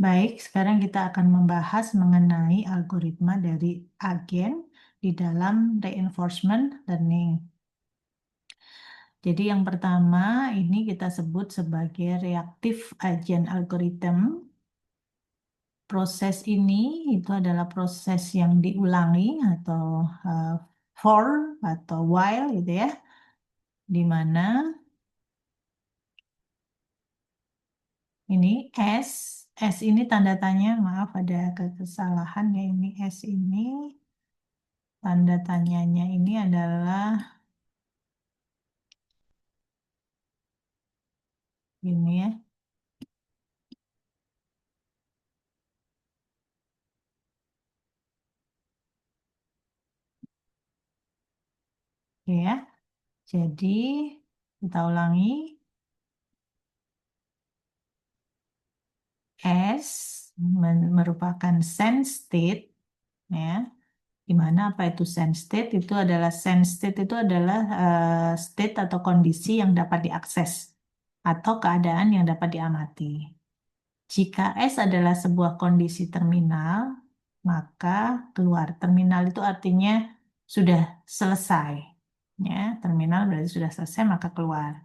Baik, sekarang kita akan membahas mengenai algoritma dari agen di dalam reinforcement learning. Jadi yang pertama ini kita sebut sebagai reactive agent algorithm. Proses ini itu adalah proses yang diulangi atau uh, for atau while gitu ya, di mana ini S, S ini tanda tanya, maaf ada kesalahan ya, ini S ini tanda tanyanya ini adalah ini ya, oke ya. Jadi kita ulangi, S merupakan sense state ya. Di mana apa itu sense state? Itu adalah sense state itu adalah state atau kondisi yang dapat diakses atau keadaan yang dapat diamati. Jika S adalah sebuah kondisi terminal, maka keluar. Terminal itu artinya sudah selesai. Ya, terminal berarti sudah selesai, maka keluar.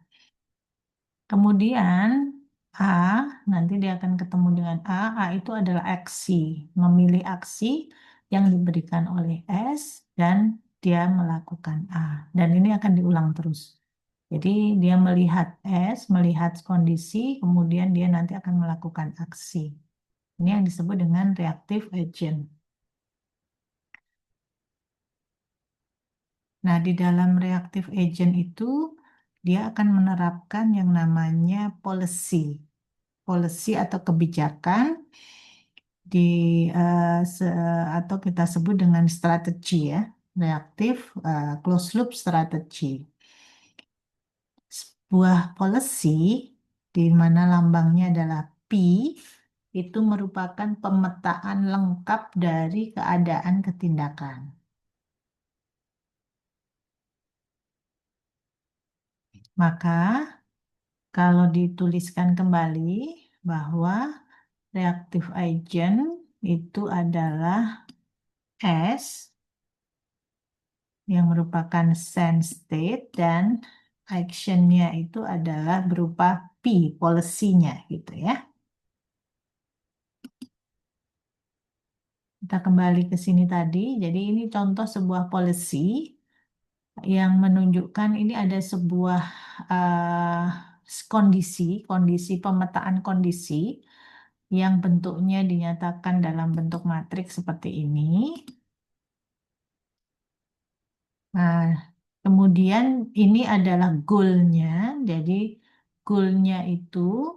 Kemudian A, nanti dia akan ketemu dengan A. A itu adalah aksi, memilih aksi yang diberikan oleh S dan dia melakukan A. Dan ini akan diulang terus. Jadi dia melihat S, melihat kondisi, kemudian dia nanti akan melakukan aksi. Ini yang disebut dengan reactive agent. Nah, di dalam reactive agent itu dia akan menerapkan yang namanya policy. Policy atau kebijakan di atau kita sebut dengan strategi ya, reaktif closed loop strategi. Sebuah policy di mana lambangnya adalah P itu merupakan pemetaan lengkap dari keadaan ketindakan. Maka kalau dituliskan kembali bahwa reactive agent itu adalah S yang merupakan sense state dan actionnya itu adalah berupa P, policy-nya gitu ya. Kita kembali ke sini tadi. Jadi ini contoh sebuah policy yang menunjukkan ini ada sebuah kondisi pemetaan kondisi yang bentuknya dinyatakan dalam bentuk matriks seperti ini. Nah, kemudian ini adalah goal-nya. Jadi goal-nya itu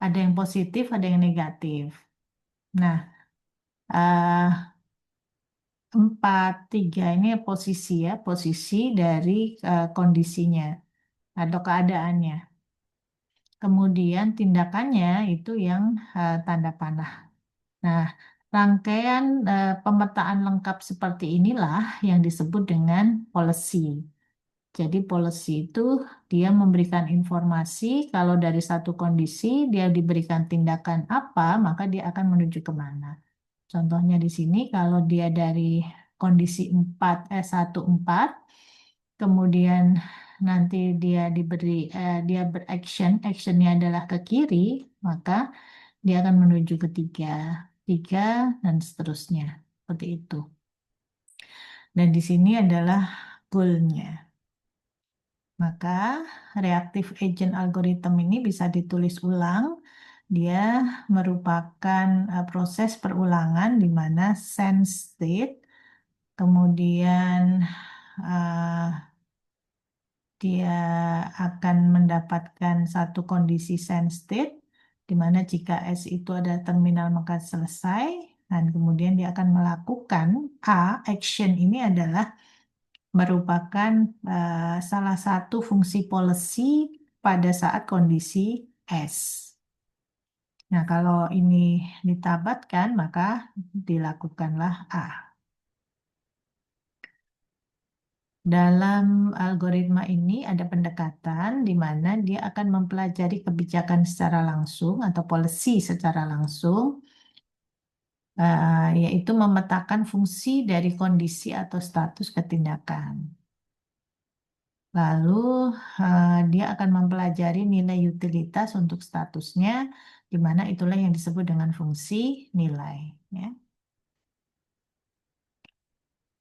ada yang positif, ada yang negatif. Nah, eh, 4, 3 ini posisi ya, posisi dari kondisinya atau keadaannya. Kemudian tindakannya itu yang tanda panah. Nah, rangkaian pemetaan lengkap seperti inilah yang disebut dengan policy. Jadi policy itu dia memberikan informasi kalau dari satu kondisi dia diberikan tindakan apa, maka dia akan menuju kemana. Contohnya di sini kalau dia dari kondisi 1 4, kemudian nanti dia dia beraction, actionnya adalah ke kiri, maka dia akan menuju ke 3, 3 dan seterusnya. Seperti itu. Dan di sini adalah goal-nya. Maka reactive agent algorithm ini bisa ditulis ulang. Dia merupakan proses perulangan di mana sense state, kemudian eh, dia akan mendapatkan satu kondisi sense state, di mana jika S itu ada terminal maka selesai, dan kemudian dia akan melakukan action ini adalah merupakan salah satu fungsi policy pada saat kondisi S. Nah, kalau ini ditabatkan, maka dilakukanlah A. Dalam algoritma ini ada pendekatan di mana dia akan mempelajari kebijakan secara langsung atau policy secara langsung, yaitu memetakan fungsi dari kondisi atau status ketindakan. Lalu dia akan mempelajari nilai utilitas untuk statusnya, di mana itulah yang disebut dengan fungsi nilai. Ya.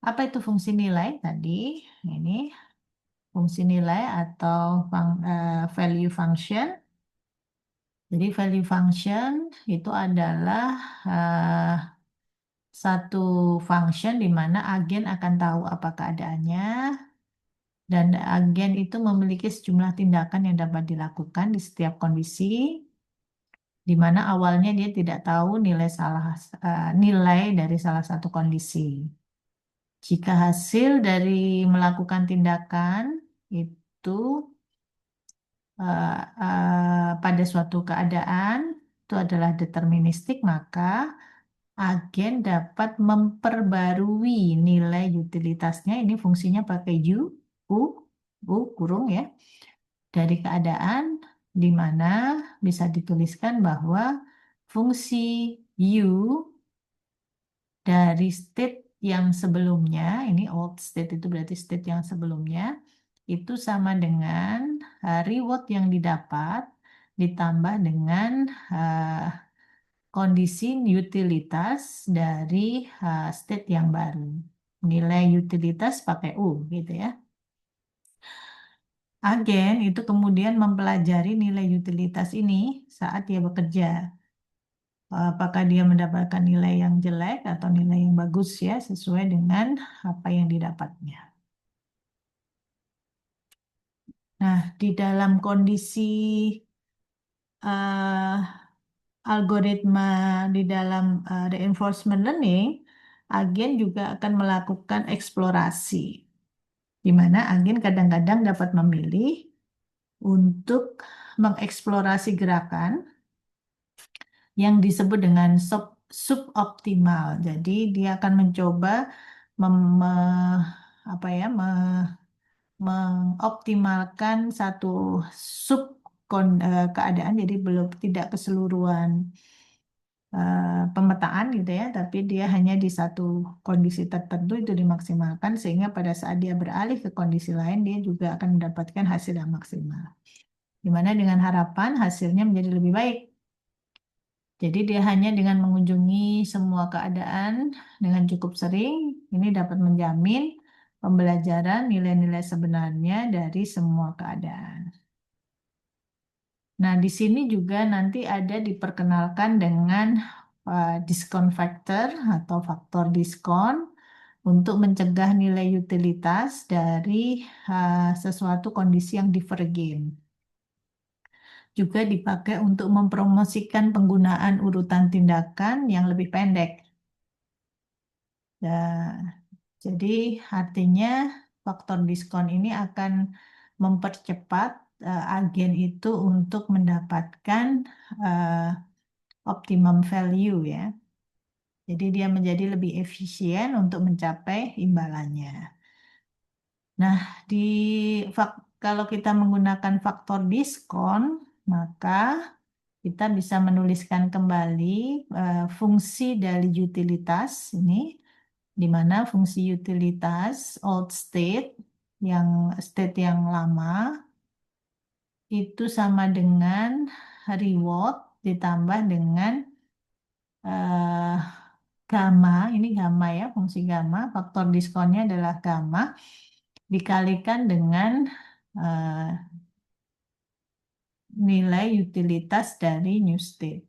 Apa itu fungsi nilai tadi? Ini fungsi nilai atau value function. Jadi value function itu adalah eh, satu function di mana agen akan tahu apa keadaannya dan agen itu memiliki sejumlah tindakan yang dapat dilakukan di setiap kondisi di mana awalnya dia tidak tahu nilai dari salah satu kondisi. Jika hasil dari melakukan tindakan itu pada suatu keadaan itu adalah deterministik, maka agen dapat memperbarui nilai utilitasnya. Ini fungsinya pakai U, kurung ya, dari keadaan di mana bisa dituliskan bahwa fungsi U dari state yang sebelumnya, ini old state itu berarti state yang sebelumnya, itu sama dengan reward yang didapat ditambah dengan eh, kondisi utilitas dari state yang baru. Nilai utilitas pakai U gitu ya. Agen itu kemudian mempelajari nilai utilitas ini saat dia bekerja. Apakah dia mendapatkan nilai yang jelek atau nilai yang bagus ya, sesuai dengan apa yang didapatnya. Nah, di dalam kondisi eh, algoritma di dalam reinforcement learning, agen juga akan melakukan eksplorasi, di mana agen kadang-kadang dapat memilih untuk mengeksplorasi gerakan yang disebut dengan suboptimal. Jadi dia akan mencoba apa ya, mengoptimalkan satu sub keadaan, jadi belum tidak keseluruhan pemetaan gitu ya, tapi dia hanya di satu kondisi tertentu itu dimaksimalkan sehingga pada saat dia beralih ke kondisi lain dia juga akan mendapatkan hasil yang maksimal. Dimana dengan harapan hasilnya menjadi lebih baik. Jadi dia hanya dengan mengunjungi semua keadaan dengan cukup sering, ini dapat menjamin pembelajaran nilai-nilai sebenarnya dari semua keadaan. Nah, di sini juga nanti ada diperkenalkan dengan diskon factor atau faktor diskon untuk mencegah nilai utilitas dari sesuatu kondisi yang divergen. Juga dipakai untuk mempromosikan penggunaan urutan tindakan yang lebih pendek. Ya, jadi artinya faktor diskon ini akan mempercepat agen itu untuk mendapatkan eh, optimum value ya. Jadi dia menjadi lebih efisien untuk mencapai imbalannya. Nah, kalau kita menggunakan faktor diskon, maka kita bisa menuliskan kembali fungsi dari utilitas ini, di mana fungsi utilitas old state, yang state yang lama, itu sama dengan reward ditambah dengan eh, gamma, ini gamma ya, fungsi gamma, faktor diskonnya adalah gamma, dikalikan dengan eh, nilai utilitas dari new state.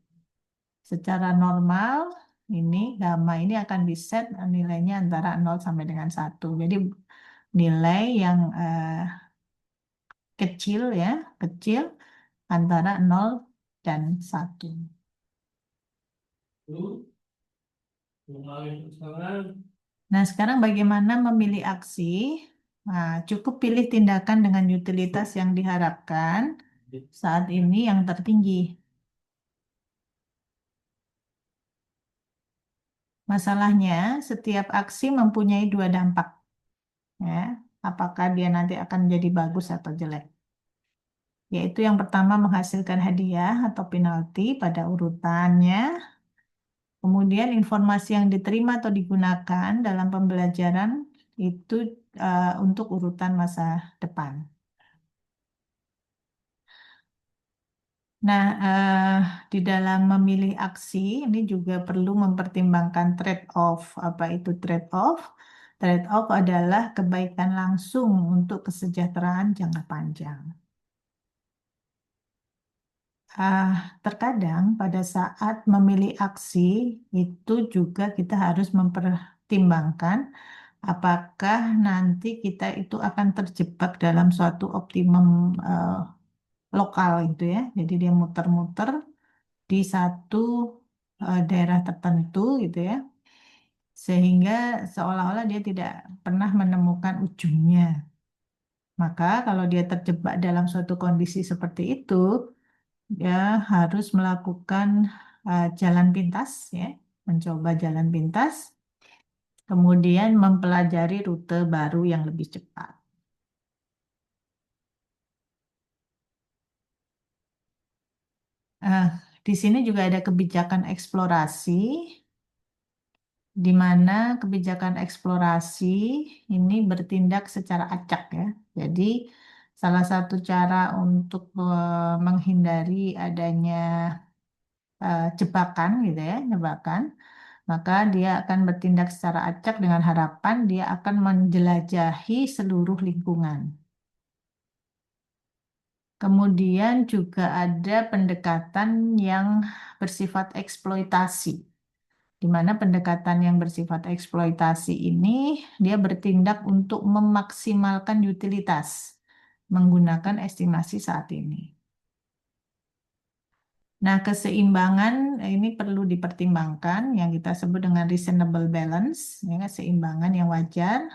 Secara normal, ini gamma ini akan diset nilainya antara 0 sampai dengan 1. Jadi nilai yang kecil ya, kecil antara 0 dan 1. Nah, sekarang bagaimana memilih aksi? Nah, cukup pilih tindakan dengan utilitas yang diharapkan saat ini yang tertinggi. Masalahnya, setiap aksi mempunyai dua dampak. Ya. apakah dia nanti akan jadi bagus atau jelek. Yaitu yang pertama menghasilkan hadiah atau penalti pada urutannya. Kemudian informasi yang diterima atau digunakan dalam pembelajaran itu untuk urutan masa depan. Nah, di dalam memilih aksi ini juga perlu mempertimbangkan trade-off. Apa itu trade-off? Trade-off adalah kebaikan langsung untuk kesejahteraan jangka panjang. Ah, Terkadang pada saat memilih aksi itu juga kita harus mempertimbangkan apakah nanti kita itu akan terjebak dalam suatu optimum eh, lokal gitu ya. Jadi dia muter-muter di satu daerah tertentu gitu ya, sehingga seolah-olah dia tidak pernah menemukan ujungnya. Maka kalau dia terjebak dalam suatu kondisi seperti itu, dia harus melakukan jalan pintas ya, mencoba jalan pintas, kemudian mempelajari rute baru yang lebih cepat. Eh, di sini juga ada kebijakan eksplorasi, di mana kebijakan eksplorasi ini bertindak secara acak ya. Jadi salah satu cara untuk menghindari adanya jebakan gitu ya, jebakan, maka dia akan bertindak secara acak dengan harapan dia akan menjelajahi seluruh lingkungan. Kemudian juga ada pendekatan yang bersifat eksploitasi, di mana pendekatan yang bersifat eksploitasi ini dia bertindak untuk memaksimalkan utilitas menggunakan estimasi saat ini. Nah, keseimbangan ini perlu dipertimbangkan yang kita sebut dengan reasonable balance, ya, keseimbangan yang wajar,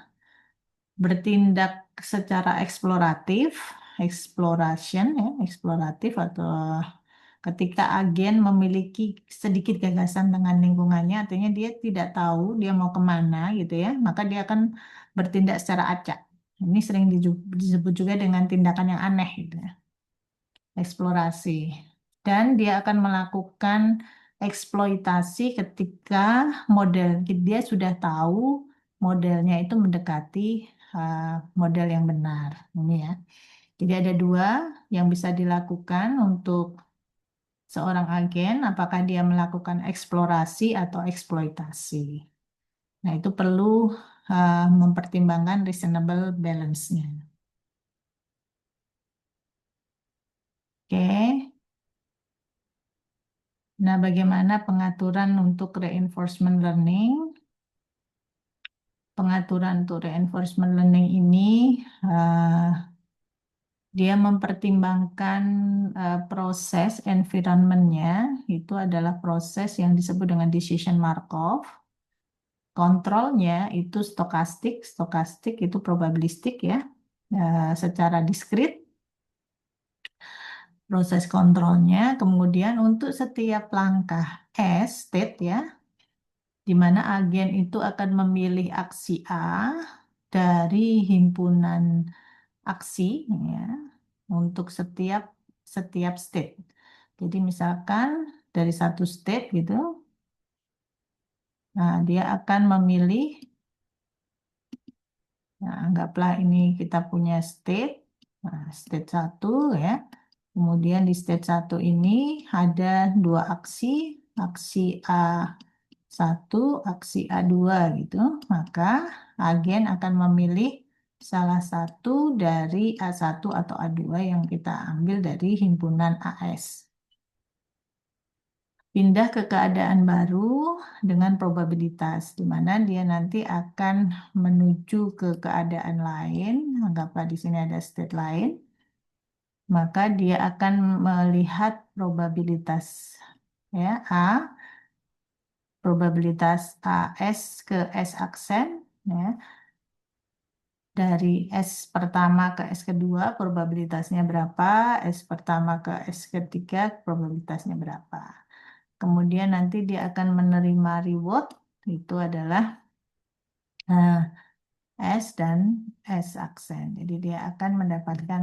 bertindak secara eksploratif, exploration ya, eksploratif atau ketika agen memiliki sedikit gagasan dengan lingkungannya, artinya dia tidak tahu dia mau kemana gitu ya, maka dia akan bertindak secara acak. Ini sering disebut juga dengan tindakan yang aneh gitu ya, eksplorasi. Dan dia akan melakukan eksploitasi ketika model dia sudah tahu modelnya itu mendekati uh, model yang benar. Ini ya. Jadi ada dua yang bisa dilakukan untuk seorang agen, apakah dia melakukan eksplorasi atau eksploitasi. Nah, itu perlu mempertimbangkan reasonable balance-nya. Oke. Nah, bagaimana pengaturan untuk reinforcement learning? Pengaturan untuk reinforcement learning ini eh, dia mempertimbangkan proses environment-nya, itu adalah proses yang disebut dengan decision Markov. Kontrolnya itu stokastik, stokastik itu probabilistik ya, secara diskrit proses kontrolnya. Kemudian untuk setiap langkah state ya, di mana agen itu akan memilih aksi A dari himpunan aksi ya, untuk setiap setiap state. Jadi misalkan dari satu state gitu, nah dia akan memilih, nah, anggaplah ini kita punya state, nah, state satu ya. Kemudian di state satu ini ada dua aksi, aksi A satu, aksi A2 gitu. Maka agen akan memilih salah satu dari A1 atau A2 yang kita ambil dari himpunan AS. Pindah ke keadaan baru dengan probabilitas, di mana dia nanti akan menuju ke keadaan lain. Anggaplah di sini ada state lain, maka dia akan melihat probabilitas ya A, probabilitas AS ke S aksen ya. Dari S pertama ke S kedua probabilitasnya berapa, S pertama ke S ketiga probabilitasnya berapa. Kemudian nanti dia akan menerima reward, itu adalah S dan S aksen. Jadi dia akan mendapatkan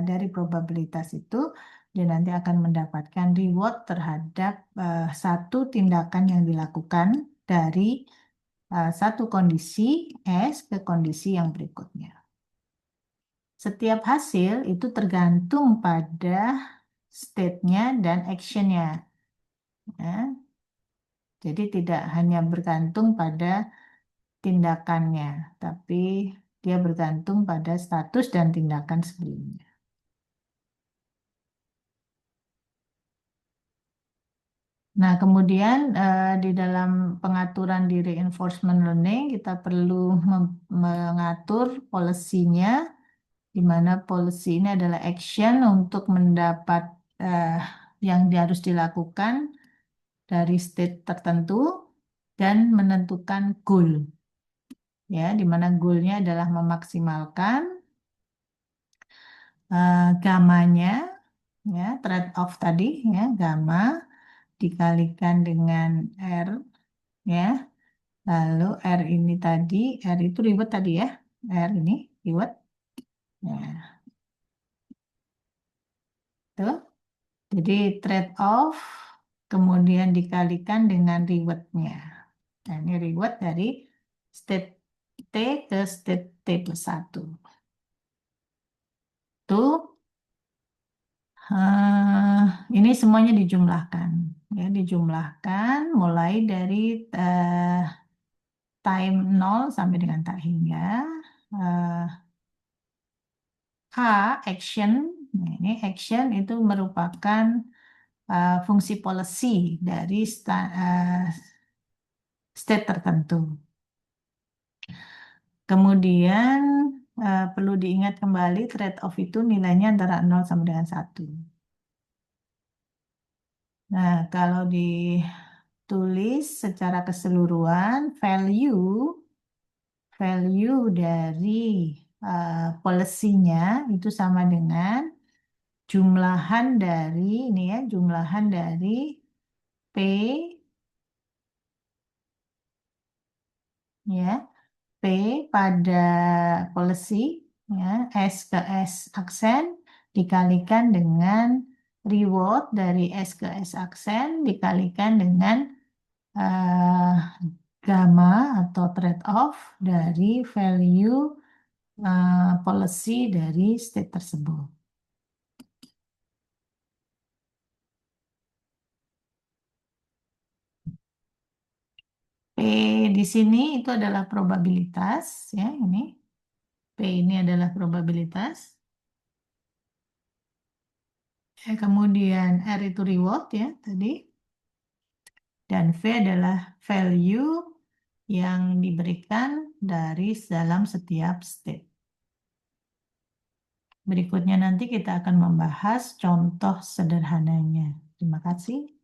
dari probabilitas itu, dia nanti akan mendapatkan reward terhadap satu tindakan yang dilakukan dari satu kondisi S ke kondisi yang berikutnya. Setiap hasil itu tergantung pada state-nya dan action-nya. Ya. Jadi tidak hanya bergantung pada tindakannya, tapi dia bergantung pada status dan tindakan sebelumnya. Nah, kemudian di dalam pengaturan di reinforcement learning kita perlu mengatur policy-nya, di mana policy ini adalah action untuk mendapat eh, yang harus dilakukan dari state tertentu dan menentukan goal, ya, di mana goalnya adalah memaksimalkan gamanya, ya, trade-off tadi, ya, gamma dikalikan dengan R, ya. Lalu R ini tadi, R itu reward tadi ya, R ini reward. Ya, tuh. Jadi trade-off kemudian dikalikan dengan rewardnya. Nah, ini reward dari state T ke state T plus 1. Tuh, ini semuanya dijumlahkan. Ya, dijumlahkan mulai dari eh, time 0 sampai dengan tak hingga eh, A, action. Nah, ini action itu merupakan fungsi policy dari state tertentu. Kemudian perlu diingat kembali trade-off itu nilainya antara 0 sampai dengan 1. Nah, kalau ditulis secara keseluruhan, value dari policy-nya itu sama dengan jumlahan dari ini ya, jumlahan dari P, ya, P pada policy, ya, S ke S aksen dikalikan dengan reward dari S ke S aksen dikalikan dengan eh, gamma atau trade-off dari value policy dari state tersebut. P di sini itu adalah probabilitas, ya, ini. P ini adalah probabilitas. Kemudian R itu reward, ya, tadi. Dan V adalah value yang diberikan dari dalam setiap state. Berikutnya nanti kita akan membahas contoh sederhananya. Terima kasih.